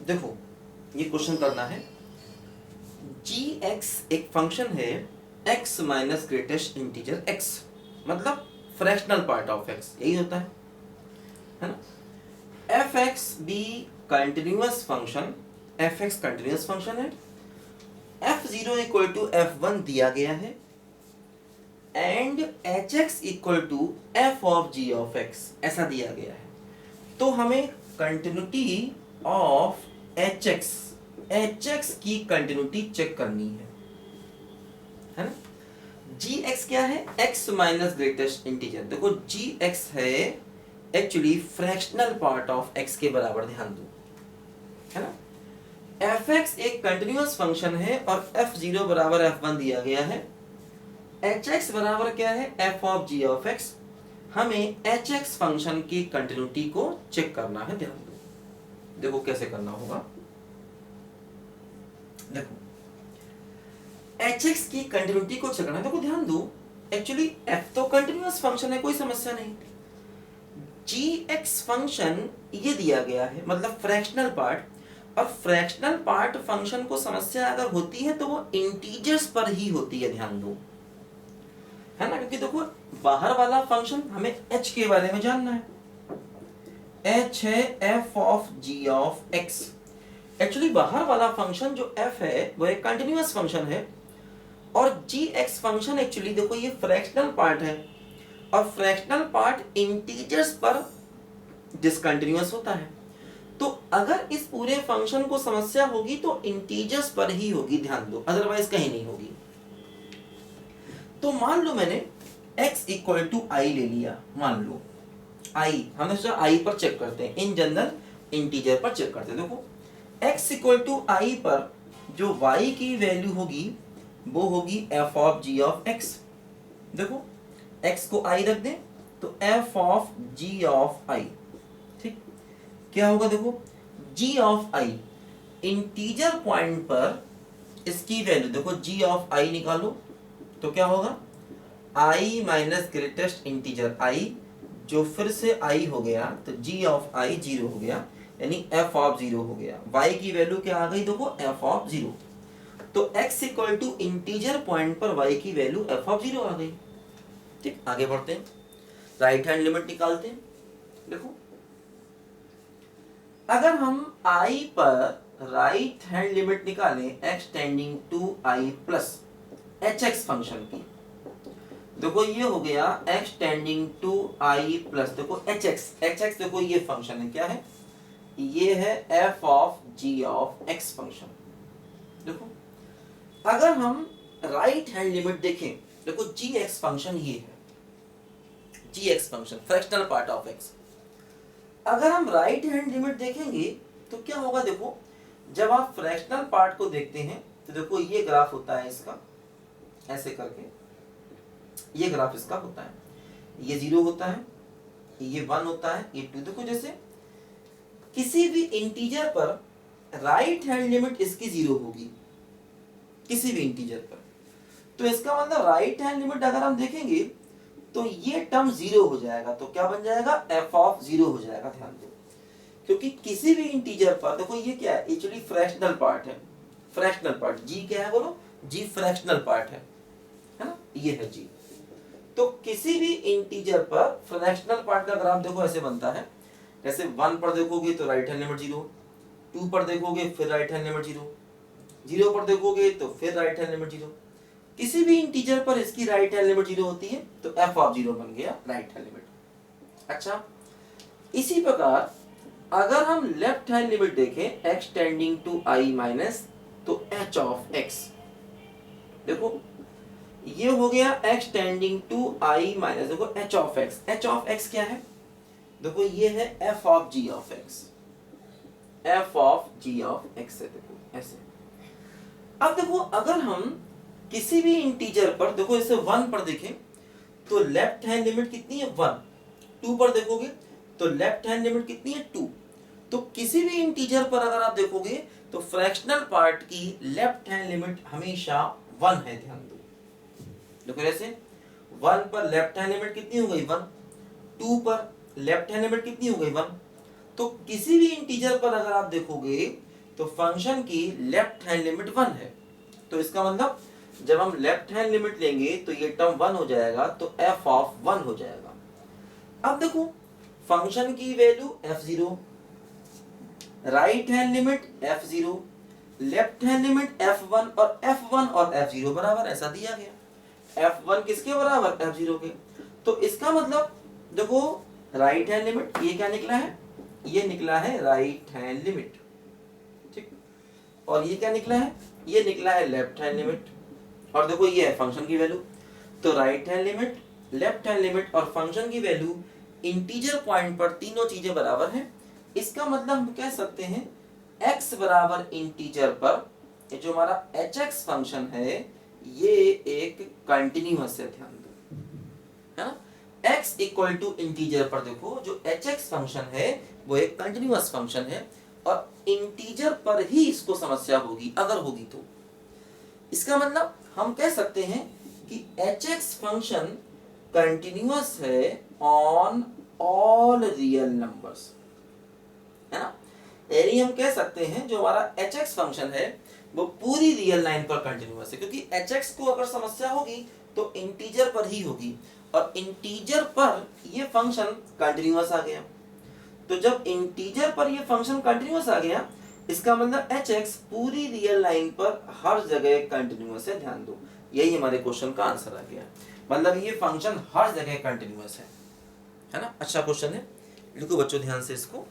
देखो ये क्वेश्चन करना है, जी एक्स एक फंक्शन है x minus greatest integer x, मतलब फ्रैक्शनल पार्ट ऑफ एक्स, यही होता है ना। F x be continuous function, f x continuous function है, f zero equal to f one दिया गया है, and h x equal to f of ji of x ऐसा दिया गया है। तो हमें कंटिन्यूटी ऑफ एच एक्स की कंटिन्यूटी चेक करनी है ना। जी एक्स क्या है, एक्स माइनस ग्रेटेस्ट इंटीजर। देखो जी एक्स है actually fractional part of X के बराबर, ध्यान दो, है ना। एफ एक्स एक कंटिन्यूअस फंक्शन है और एफ जीरो बराबर एफ वन दिया गया है, एच एक्स बराबर क्या है, F of ji of X. हमें एच एक्स फंक्शन की कंटिन्यूटी को चेक करना है, ध्यान दो। देखो कैसे करना होगा, देखो एच एक्स की कंटिन्यूटी को चेक करना है। देखो ध्यान दो, एक्चुअली एफ तो कंटिन्यूअस फंक्शन है, कोई समस्या नहीं। जी एक्स फंक्शन ये दिया गया है, मतलब फ्रैक्शनल पार्ट, और फ्रैक्शनल पार्ट फंक्शन को समस्या अगर होती है तो वो इंटीजर्स पर ही होती है, ध्यान दो, है ना। क्योंकि देखो बाहर वाला फंक्शन हमें एच के बारे में जानना है, एच है F of ji of X. Actually बाहर वाला फंक्शन जो एफ है वो एक कंटिन्यूअस फंक्शन है, और जी एक्स फंक्शन एक्चुअली देखो ये फ्रैक्शनल पार्ट है, और फ्रैक्शनल पार्ट इंटीजर्स पर डिसकंटिन्यूअस होता है। तो अगर इस पूरे फंक्शन को समस्या होगी तो इंटीजर्स पर ही होगी, ध्यान दो, अदरवाइज कहीं नहीं होगी। तो मान लो मैंने x इक्वल टू आई ले लिया, मान लो आई, हमने सोचा आई पर चेक करते हैं, इन जनरल इंटीजर पर चेक करते हैं। देखो x इक्वल टू आई पर जो y की वैल्यू होगी वो होगी f of g of x। देखो x को i रख दें तो f of g of i, ठीक, क्या होगा, देखो g of i integer point पर इसकी वैल्यू, देखो g ऑफ i निकालो तो क्या होगा, i minus greatest integer i, जो फिर से i हो गया तो g ऑफ i जीरो हो गया, यानी f ऑफ जीरो हो गया। y की वैल्यू क्या आ गई, देखो f ऑफ जीरो। तो x equal to integer point पर y की वैल्यू f ऑफ जीरो आ गई। ठीक, आगे बढ़ते हैं, राइट हैंड लिमिट निकालते हैं। देखो अगर हम i पर राइट हैंड लिमिट निकालें x tending to i plus H X function की, देखो ये हो गया x tending to i plus, देखो एच एक्स देखो ये फंक्शन है, क्या है, ये है f of g of x function. देखो अगर हम राइट हैंड लिमिट देखें, देखो जी एक्स फंक्शन ये है, g x function fractional part of x। अगर हम राइट हैंड लिमिट देखेंगे तो क्या होगा, देखो जब आप फ्रैक्शनल पार्ट को देखते हैं तो देखो ये ग्राफ होता है इसका, ऐसे करके ये ग्राफ इसका होता है, ये जीरो होता है, ये वन होता है, ये टू। देखो जैसे किसी भी इंटीजर पर राइट हैंड लिमिट इसकी जीरो होगी, किसी भी इंटीजर पर, तो इसका मतलब राइट हैंड लिमिट अगर हम देखेंगे तो ये टर्म जीरो हो जाएगा, तो क्या बन जाएगा, एफ ऑफ जीरो हो जाएगा, ध्यान दो। क्योंकि किसी भी इंटीजर पर, देखो ये क्या है, एक्चुअली फ्रैक्शनल पार्ट है, फ्रैक्शनल पार्ट जी क्या है, बोलो जी फ्रैक्शनल पार्ट है ना, ये है जी। तो किसी भी इंटीजर पर फ्रैक्शनल पार्ट का ग्राफ देखो ऐसे बनता है, जैसे वन पर देखोगे तो right hand limit zero, two पर देखोगे फिर right hand limit zero, zero पर देखोगे तो फिर राइट हैंड लिमिट जीरो। किसी भी इंटीजर पर इसकी राइट हैंड लिमिट जीरो होती है तो एफ ऑफ जीरो बन गया राइट हैंड लिमिट। अच्छा, इसी प्रकार अगर हम लेफ्ट हैंड लिमिट देखें x tending to i minus, तो h ऑफ x, देखो ये हो गया x tending to i minus, देखो h of x, h of x क्या है, देखो ये है f of g of x, f of g of x है, देखो ऐसे। अब देखो अगर हम किसी भी इंटीजर पर, देखो इसे वन पर देखें तो लेफ्ट हैंड लिमिट कितनी है, वन। टू पर देखोगे तो लेफ्ट हैंड लिमिट कितनी है, टू। तो किसी भी इंटीजर पर अगर आप देखोगे तो फ्रैक्शनल पार्ट की लेफ्ट हैंड लिमिट हमेशा वन है, ध्यान दो। देखो जैसे वन पर लेफ्ट हैंड लिमिट कितनी हो गई, वन। टू पर लेफ्ट हैंड लिमिट कितनी हो गई, वन। तो किसी भी इंटीजर पर अगर आप देखोगे तो फंक्शन की लेफ्ट हैंड लिमिट 1 है, तो इसका मतलब जब हम लेफ्ट हैंड लिमिट लेंगे तो ये टर्म 1 हो जाएगा, तो f ऑफ 1 हो जाएगा। अब देखो फंक्शन की value f0, right hand limit f0, left hand limit f1 और f1 और f0 बराबर ऐसा दिया गया। f1 किसके बराबर? f0 के। तो इसका मतलब देखो राइट हैंड लिमिट ये क्या निकला है? ये निकला है राइट हैंड लिमिट, ठीक। और ये क्या निकला है? ये निकला है लेफ्ट हैंड लिमिट। और देखो ये है फंक्शन की वैल्यू। तो right hand limit, left hand limit और फंक्शन की वैल्यू इंटीजर पॉइंट पर तीनों चीजें बराबर हैं। इसका मतलब हम कह सकते हैं x बराबर इंटीजर पर ये जो हमारा hx फंक्शन है ये एक कंटिन्यूअस है, ध्यान दो, है ना। x इक्वल टू इंटीजर पर देखो जो hx फंक्शन है वो एक कंटिन्यूअस फंक्शन है और इंटीजर पर ही इसको समस्या होगी, अगर होगी तो। इसका मतलब हम कह सकते हैं कि hx फंक्शन कंटिन्यूअस है ऑन ऑल रियल नंबर्स, है ना। यानी हम कह सकते हैं जो हमारा hx फंक्शन है वो पूरी रियल लाइन पर कंटिन्यूअस है, क्योंकि hx को अगर समस्या होगी तो इंटीजर पर ही होगी और इंटीजर पर ये फंक्शन कंटिन्यूअस आ गया। तो जब इंटीजर पर ये फंक्शन कंटिन्यूअस आ गया इसका मतलब hx पूरी रियल लाइन पर हर जगह कंटिन्यूअस है, ध्यान दो। यही हमारे क्वेश्चन का आंसर आ गया, मतलब ये फंक्शन हर जगह कंटिन्यूअस है ना। अच्छा क्वेश्चन है, लिखो बच्चों ध्यान से इसको।